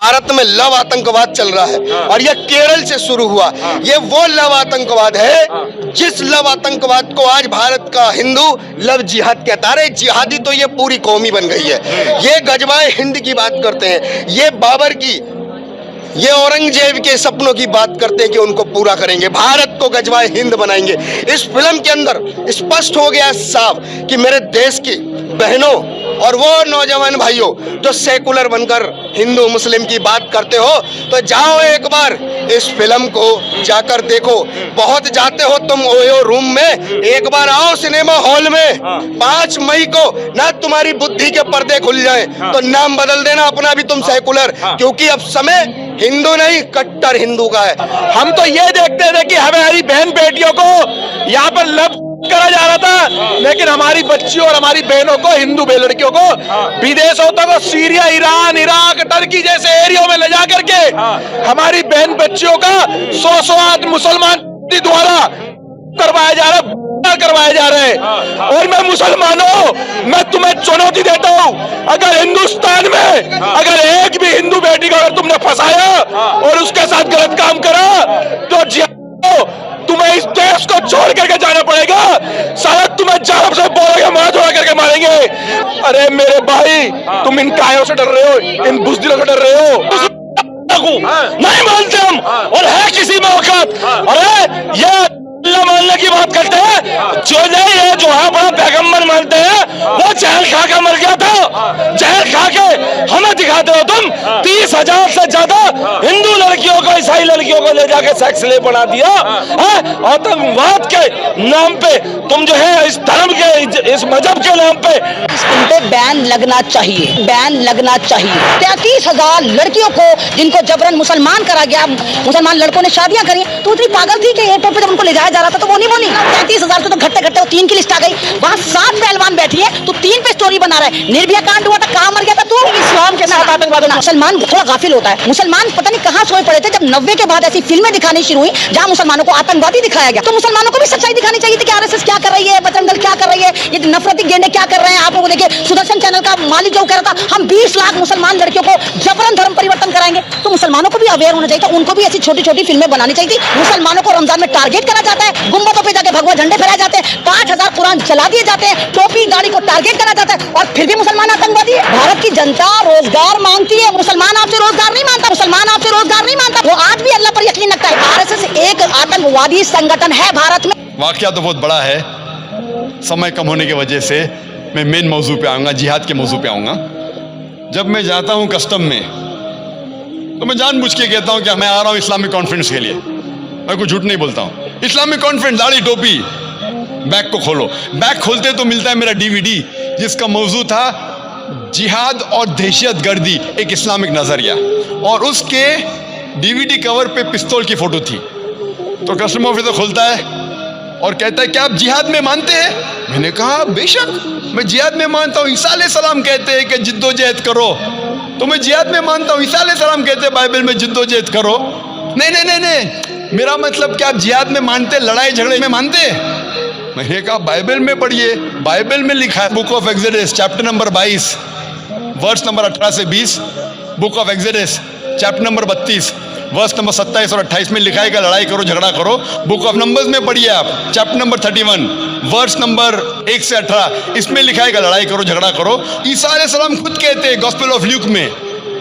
भारत में लव आतंकवाद चल रहा है और यह केरल से शुरू हुआ। ये वो लव आतंकवाद है जिस लव आतंकवाद को आज भारत का हिंदू लव जिहाद कहता है। जिहादी तो ये पूरी कौम ही बन गई है। ये गजवाए हिंद की बात करते हैं, ये बाबर की, ये औरंगजेब के सपनों की बात करते हैं कि उनको पूरा करेंगे, भारत को गजवाए हिंद बनाएंगे। इस फिल्म के अंदर स्पष्ट हो गया साफ कि मेरे देश की बहनों और वो नौजवान भाइयों जो सेकुलर बनकर हिंदू मुस्लिम की बात करते हो, तो जाओ एक बार इस फिल्म को जाकर देखो। बहुत जाते हो तुम ओयो रूम में, एक बार आओ सिनेमा हॉल में। 5 मई को ना तुम्हारी बुद्धि के पर्दे खुल जाए तो नाम बदल देना अपना भी तुम सेकुलर, क्योंकि अब समय हिंदू नहीं कट्टर हिंदू का है। हम तो ये देखते थे कि हमारी बहन बेटियों को यहाँ पर लव करा जा रहा था, लेकिन हमारी बच्चियों और हमारी बहनों को, हिंदू लड़कियों को विदेशों तक, सीरिया, ईरान, इराक, टर्की जैसे एरियो में ले जा करके हमारी बहन बच्चियों का 100 मुसलमान द्वारा करवाया जा रहा है। और मैं मुसलमानों, मैं तुम्हें चुनौती देता हूं, अगर हिंदुस्तान में अगर एक भी हिंदू बेटी को अगर तुमने फंसाया और उसके साथ गलत काम करा तो तुम्हें इस देश को छोड़ करके जाना पड़ेगा। साला तुम्हें जान से बोलोगे, मार धोड़ा करके मारेंगे। अरे मेरे भाई, तुम इन कायों से डर रहे हो, इन बुज़दिलों से डर रहे हो। नहीं मानते हम, और है किसी में औकात। अरे ये अल्लाह मानने की बात करते हैं, जो नहीं है, जो है बड़ा पैगंबर मानते हैं, वो जहर खा के मर गया था। जहर खा के हमें दिखाते हो तुम। 30,000 से ज्यादा हिंदू लड़कियों को, ईसाई लड़कियों को ले जाके सेक्स स्लेव बना दिया। आतंकवाद के नाम पे तुम जो है इस धर्म के, इस मजहब के नाम पे इन पे बैन लगना चाहिए, बैन लगना चाहिए। 33,000 लड़कियों को जिनको जबरन मुसलमान करा गया, मुसलमान लड़कों ने शादियां करी, तो इतनी पागल थी कि एयरपोर्ट पे जब उनको ले जाया जा रहा था तो वो नहीं बोली। 33,000 से तो घटते घटते 3 की लिस्ट आ गई। वहाँ 7 पहलवान बैठी है, तो 3 पे स्टोरी बना रहा है। निर्भया कांड हुआ था, कहाँ मर गया था तू? इस्लाम के साथ आतंकवाद। मुसलमान थोड़ा गाफिल होता है। मुसलमान पता नहीं कहाँ सोए पड़े थे जब 90 के बाद ऐसी फिल्में दिखानी शुरू हुई जहाँ मुसलमानों को आतंकवादी दिखाया गया। तो मुसलमानों को भी सच्चाई दिखानी चाहिए थी कि आरएसएस क्या कर रही है, बजरंग दल क्या कर रही है, ये नफरती गेंडे क्या कर रहे हैं। आप लोगों देखिए, सुदर्शन चैनल का मालिक जो कह रहा था हम 20 लाख मुसलमान लड़कियों को जबरन धर्म परिवर्तन कराएंगे। तो मुसलमानों को भी अवेयर होना चाहिए था, उनको भी ऐसी छोटी छोटी फिल्में बनानी चाहिए थी। मुसलमानों को रमजान में टारगेट करा जाता है, गुम्बदों पे जाके भगवा झंडे फहराए जाते हैं, 5,000 कुरान जला दिए जाते हैं, टोपी दाढ़ी को टारगेट करा जाता है, और फिर भी मुसलमान आतंकवादी है। भारत की जनता रोजगार मांगती है, मुसलमान आपसे रोजगार नहीं मांगता, मुसलमान आपसे रोजगार नहीं मांगता। वो आज भी अल्लाह पर यकीन रखता है। आरएसएस एक आतंकवादी संगठन है भारत में। वाकया तो बहुत बड़ा है, समय कम होने की वजह से मैं मेन मौजू पे आऊँगा, जिहाद के मौजू पे आऊँगा। जब मैं जाता हूँ कस्टम में तो मैं जानबूझ के कहता हूँ कि मैं आ रहा हूँ इस्लामिक कॉन्फ्रेंस के लिए। मैं कुछ झूठ नहीं बोलता हूँ। इस्लामिक कॉन्फ्रेंस, दाढ़ी टोपी। बैग को खोलो, बैग खोलते तो मिलता है मेरा DVD जिसका मौजू था जिहाद और दहशतगर्दी, एक इस्लामिक नज़रिया, और उसके DVD कवर पे पिस्तौल की फ़ोटो थी। तो कस्टम ऑफिसर खोलता है और कहता है क्या आप जिहाद में मानते हैं? मैंने कहा बेशक, मैं जिहाद में मानता हूँ। ईसा अलैहिस्सलाम कहते हैं कि जिद्दोजहद करो, तो मैं जिहाद में मानता हूँ। ईसा अलैहिस्सलाम कहते हैं बाइबल में जिद्दोजहद करो। नहीं नहीं नहीं नहीं, मेरा मतलब क्या आप जिहाद में मानते, लड़ाई झगड़े में मानते? मैंने कहा बाइबल में पढ़िए, बाइबल में लिखा है, book of Exodus chapter number 22 verse number 18 से 20, book of Exodus chapter number 32 verse number 27 और 28 में लिखा है कि लड़ाई करो झगड़ा करो। बुक ऑफ नंबर्स में पढ़िए आप, चैप्टर नंबर 31 वर्स नंबर 1 से 18, इसमें लिखा है कि लड़ाई करो झगड़ा करो। ईसा अलैहिस्सलाम खुद कहते हैं गॉस्पेल ऑफ ल्यूक में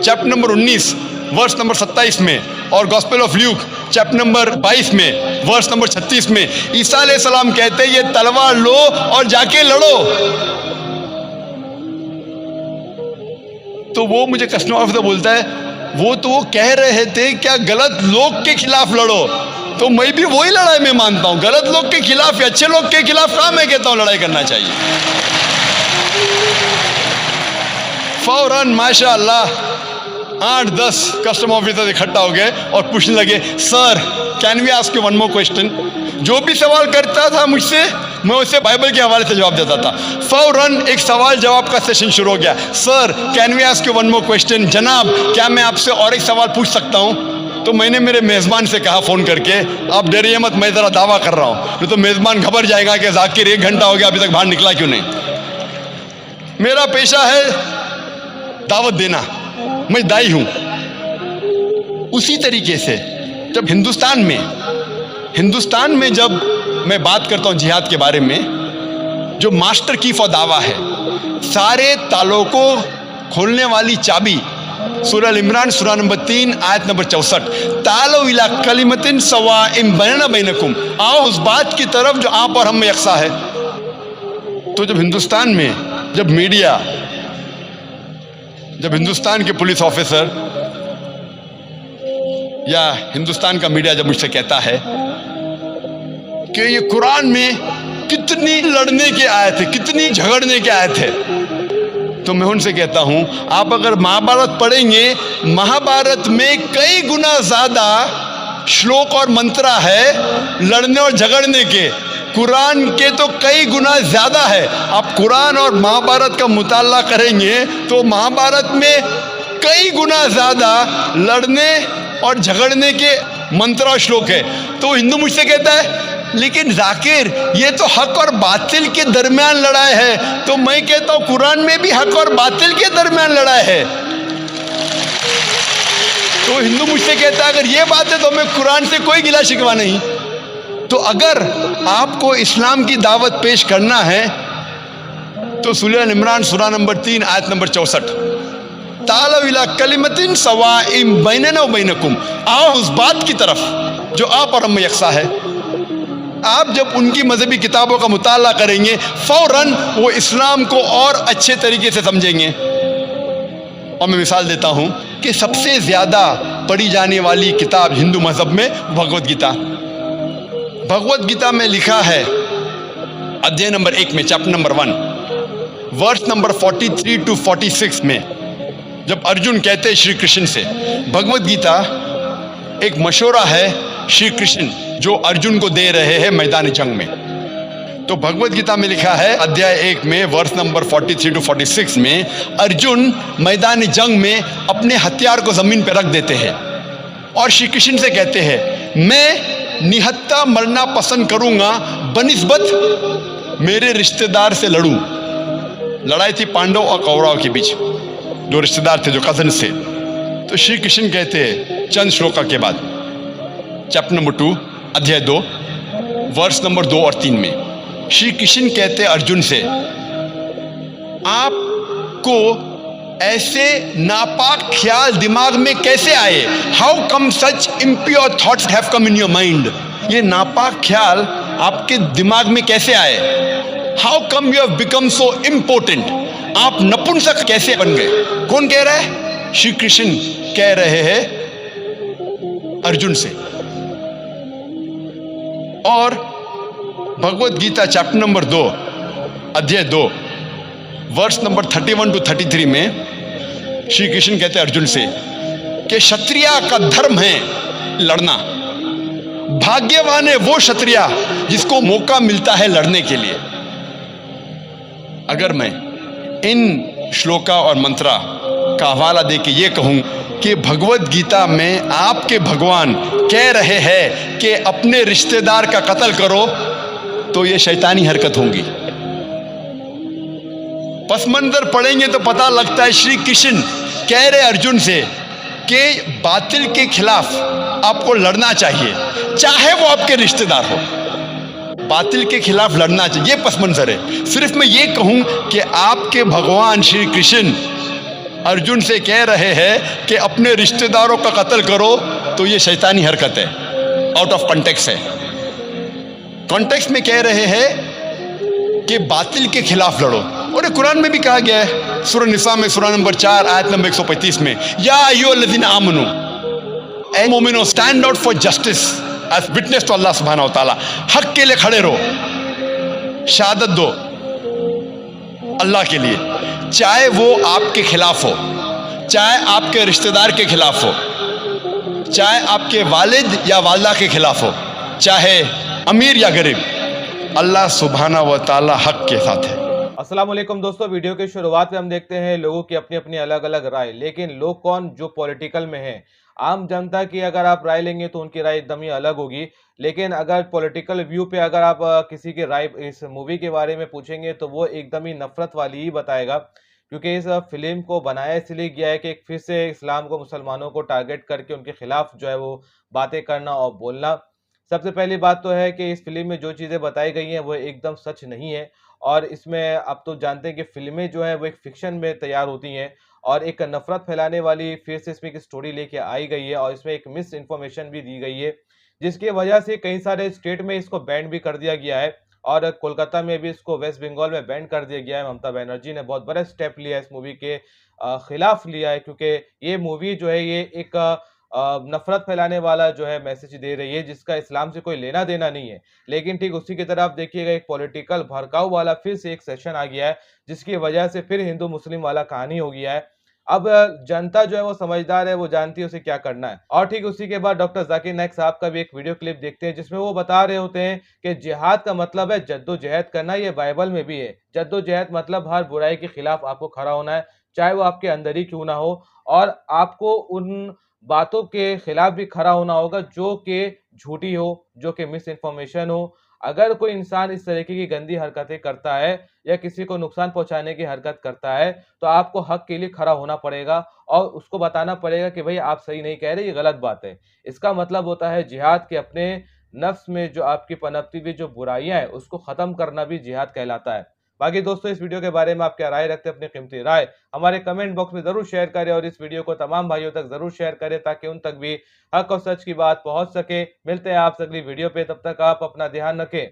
चैप्टर नंबर 19 वर्स नंबर 27 में, और gospel of Luke chapter number 22 में वर्स नंबर 36 में ईसा अलैहिस्सलाम कहते हैं ये तलवार लो और जाके लड़ो। तो वो मुझे कस्टम ऑफिसर बोलता है वो कह रहे थे क्या गलत लोग के खिलाफ लड़ो, तो मैं भी वही लड़ाई में मानता हूँ। गलत लोग के खिलाफ या अच्छे लोग के खिलाफ कहाँ मैं कहता हूँ लड़ाई करना चाहिए। फौरन माशाअल्लाह 8-10 कस्टम ऑफिसर इकट्ठा हो गए और पूछने लगे sir can we ask you one more question. जो भी सवाल करता था मुझसे मैं उसे बाइबल के हवाले से जवाब देता था। फौरन एक सवाल जवाब का सेशन शुरू हो गया। Sir can we ask you one more question, जनाब क्या मैं आपसे और एक सवाल पूछ सकता हूँ? तो मैंने मेरे मेज़बान से कहा फ़ोन करके आप डरिए मत, मैं ज़रा दावा कर रहा हूँ, नहीं तो मेज़बान घबरा जाएगा कि जाकिर 1 घंटा हो गया अभी तक बाहर निकला क्यों नहीं। मेरा पेशा है दावत देना, मैं दाई हूँ। उसी तरीके से जब हिंदुस्तान में जब मैं बात करता हूँ जिहाद के बारे में, जो मास्टर की दावा है, सारे तालों को खोलने वाली चाबी सूरह अल इमरान सूरह नंबर 3 आयत नंबर 64, तालो इला कलिमतिन सवाइम बैनना बैनकुम, आओ उस बात की तरफ जो आप और हम में यकसा है। तो जब हिंदुस्तान में जब मीडिया, जब हिंदुस्तान के पुलिस ऑफिसर या हिंदुस्तान का मीडिया जब मुझसे कहता है कि ये कुरान में कितनी लड़ने के आयत है, कितनी झगड़ने के आयत है, तो मैं उनसे कहता हूं आप अगर महाभारत पढ़ेंगे, महाभारत में कई गुना ज्यादा श्लोक और मंत्रा है लड़ने और झगड़ने के, कुरान के तो कई गुना ज्यादा है। आप कुरान और महाभारत का मुताला करेंगे तो महाभारत में कई गुना ज्यादा लड़ने और झगड़ने के मंत्र और श्लोक है। तो हिंदू मुझसे कहता है लेकिन जाकिर ये तो हक और बातिल के दरमियान लड़ाई है, तो मैं कहता हूं कुरान में भी हक और बातिल के दरमियान लड़ाई है। तो हिंदू मुझसे कहता है अगर ये बात है तो मैं कुरान से कोई गिला शिकवा नहीं। तो अगर आपको इस्लाम की दावत पेश करना है तो सूरह अल इमरान सूरह नंबर 3 आयत नंबर 64, तालो इला कलिमतिन सवाइम बैनना व बैनकुम, आओ उस बात की तरफ जो आप और हम में यकसा है। आप जब उनकी मजहबी किताबों का मुताला करेंगे फौरन वो इस्लाम को और अच्छे तरीके से समझेंगे। और मैं मिसाल देता हूं कि सबसे ज़्यादा पढ़ी जाने वाली किताब हिंदू मजहब में भगवत गीता। भगवत गीता में लिखा है अध्याय नंबर 1 में chapter number 1 verse number 43 to 46 में जब अर्जुन कहते हैं श्री कृष्ण से, भगवत गीता एक मशवरा है श्री कृष्ण जो अर्जुन को दे रहे हैं मैदान जंग में। तो भगवत गीता में लिखा है अध्याय 1 में वर्स नंबर 43 to 46 में अर्जुन मैदान जंग में अपने हथियार को जमीन पर रख देते हैं और श्री कृष्ण से कहते हैं मैं निहत्था मरना पसंद करूंगा बनिस्बत मेरे रिश्तेदार से लड़ूं। लड़ाई थी पांडव और कौरव के बीच, जो रिश्तेदार थे, जो कजन से। तो श्री कृष्ण कहते हैं चंद श्लोका के बाद चैप्टर नंबर 2 अध्याय 2 वर्स नंबर 2 और 3 में श्री कृष्ण कहते अर्जुन से, आपको ऐसे नापाक ख्याल दिमाग में कैसे आए? How come such impure thoughts have come in your mind? ये नापाक ख्याल आपके दिमाग में कैसे आए? How come you have become so important? आप नपुंसक कैसे बन गए? कौन कह रहा है? श्री कृष्ण कह रहे हैं अर्जुन से। और भगवत गीता चैप्टर नंबर 2 अध्याय 2 वर्स नंबर 31 to 33 में श्री कृष्ण कहते हैं अर्जुन से कि क्षत्रिय का धर्म है लड़ना, भाग्यवान है वो क्षत्रिय जिसको मौका मिलता है लड़ने के लिए। अगर मैं इन श्लोका और मंत्रा का हवाला दे के ये कहूं कि भगवत गीता में आपके भगवान कह रहे हैं कि अपने रिश्तेदार का कत्ल करो, तो ये शैतानी हरकत होगी। पस मंजर पढ़ेंगे तो पता लगता है श्री कृष्ण कह रहे अर्जुन से कि बातिल के खिलाफ आपको लड़ना चाहिए, चाहे वो आपके रिश्तेदार हो। बातिल के खिलाफ लड़ना चाहिए, ये पस मंजर है। सिर्फ मैं ये कहूं कि आपके भगवान श्री कृष्ण अर्जुन से कह रहे हैं कि अपने रिश्तेदारों का कत्ल करो, तो ये शैतानी हरकत है, आउट ऑफ कॉन्टेक्स्ट है। कॉन्टेक्स्ट में कह रहे हैं कि बातिल के खिलाफ लड़ो, और कुरान में भी कहा गया है सूरह निसा में सूरह नंबर 4 आयत नंबर 135 में, या अय्युहल्लज़ीना आमनू, ए मोमिनो stand out for justice as witness to Allah सुब्हानहू व तआला। हक के लिए खड़े रहो, शहादत दो अल्लाह के लिए, चाहे वो आपके खिलाफ हो, चाहे आपके रिश्तेदार के खिलाफ हो, चाहे आपके वालिद या वालिदा के खिलाफ हो, चाहे अमीर या गरीब, अल्लाह सुब्हानहू व तआला हक के साथ है। अस्सलाम वालेकुम दोस्तों, वीडियो की शुरुआत में हम देखते हैं लोगों की अपनी अपनी अलग अलग राय, लेकिन लोग कौन जो पॉलिटिकल में है। आम जनता की अगर आप राय लेंगे तो उनकी राय एकदम ही अलग होगी, लेकिन अगर पॉलिटिकल व्यू पे अगर आप किसी की राय इस मूवी के बारे में पूछेंगे तो वो एकदम ही नफरत वाली ही बताएगा। क्योंकि इस फिल्म को बनाया इसलिए गया है कि एक फिर से इस्लाम को, मुसलमानों को टारगेट करके उनके खिलाफ जो है वो बातें करना और बोलना। सबसे पहली बात तो है कि इस फिल्म में जो चीज़ें बताई गई हैं वो एकदम सच नहीं है, और इसमें आप तो जानते हैं कि फ़िल्में जो हैं वो एक फ़िक्शन में तैयार होती हैं, और एक नफ़रत फैलाने वाली फिर से इसमें एक स्टोरी लेके आई गई है, और इसमें एक मिस इन्फॉर्मेशन भी दी गई है, जिसकी वजह से कई सारे स्टेट में इसको बैन भी कर दिया गया है, और कोलकाता में भी इसको, वेस्ट बंगाल में बैन कर दिया गया है। ममता बनर्जी ने बहुत बड़ा स्टेप लिया है इस मूवी के खिलाफ लिया है, क्योंकि ये मूवी जो है ये एक नफ़रत फैलाने वाला जो है मैसेज दे रही है, जिसका इस्लाम से कोई लेना-देना नहीं है। लेकिन ठीक उसी की तरह आप देखिएगा, एक पॉलिटिकल भड़काऊ वाला फिर से एक सेशन आ गया है, जिसकी वजह से फिर हिंदू-मुस्लिम वाला कहानी हो गया है। अब जनता जो है वो समझदार है, वो जानती है उसे क्या करना है। और ठीक उसी के बाद डॉक्टर ज़ाकिर नाइक साहब का भी एक वीडियो क्लिप देखते हैं, जिसमें वो बता रहे होते हैं कि जिहाद का मतलब है जद्दोजहद करना, ये बाइबल में भी है। जद्दोजहद मतलब हर बुराई के खिलाफ आपको खड़ा होना है, चाहे वो आपके अंदर ही क्यों ना हो, और आपको उन बातों के खिलाफ भी खड़ा होना होगा जो कि झूठी हो, जो कि मिस इन्फॉर्मेशन हो। अगर कोई इंसान इस तरीके की गंदी हरकतें करता है या किसी को नुकसान पहुंचाने की हरकत करता है, तो आपको हक के लिए खड़ा होना पड़ेगा और उसको बताना पड़ेगा कि भाई आप सही नहीं कह रहे, ये गलत बात है। इसका मतलब होता है जिहाद के अपने नफ्स में जो आपकी पनपती हुई जो बुराइयां हैं उसको खत्म करना भी जिहाद कहलाता है। बाकी दोस्तों, इस वीडियो के बारे में आप क्या राय रखते हैं? अपनी कीमती राय हमारे कमेंट बॉक्स में जरूर शेयर करें, और इस वीडियो को तमाम भाइयों तक जरूर शेयर करें ताकि उन तक भी हक और सच की बात पहुंच सके। मिलते हैं आपसे अगली वीडियो पे, तब तक आप अपना ध्यान रखें।